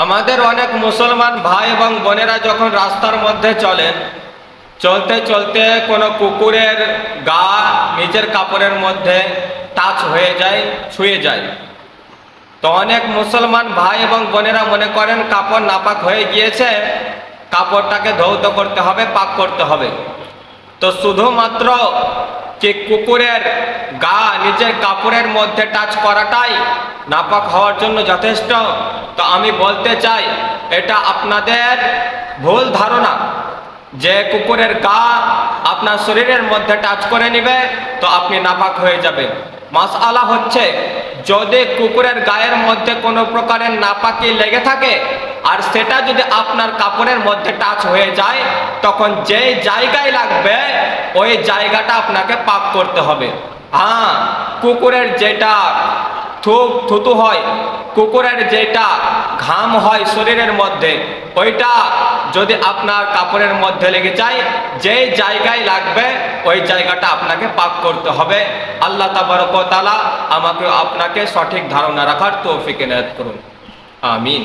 আমাদের অনেক মুসলমান ভাই এবং বোনেরা যখন রাস্তার মধ্যে চলেন, চলতে চলতে কোনো কুকুরের গা নিজের কাপড়ের মধ্যে টাচ হয়ে যায়, ছুঁয়ে যায়। তো অনেক মুসলমান ভাই এবং বোনেরা মনে করেন কাপড় নাপাক হয়ে গিয়েছে, কাপড়টাকে ধৌত করতে হবে, পাক করতে হবে। তো শুধুমাত্র যে কুকুরের গা নিজের কাপড়ের মধ্যে টাচ করাটাই নাপাক হওয়ার জন্য যথেষ্ট? তো আমি বলতে চাই এটা আপনাদের ভুল ধারণা যে কুকুরের গা আপনার শরীরের মধ্যে টাচ করে নেবে তো আপনি নাপাক হয়ে যাবেন। মাসআলা হচ্ছে, যদি কুকুরের গায়ের মধ্যে কোনো প্রকারের নাপাকি লেগে থাকে আর সেটা যদি আপনার কাপড়ের মধ্যে টাচ হয়ে যায়, তখন যেই জায়গায় লাগবে ওই জায়গাটা আপনাকে পাক করতে হবে। হ্যাঁ, কুকুরের যেটা থুতু হয়, কুকুরের যেটা ঘাম হয় শরীরের মধ্যে, ওইটা যদি আপনার কাপড়ের মধ্যে লেগে যায়, যেই জায়গায় লাগবে ওই জায়গাটা আপনাকে পাক করতে হবে। আল্লাহ তাবারক ওয়া তাআলা আমাকে আপনাকে সঠিক ধারণা রাখার তৌফিক এনায়েত করুন। আমিন।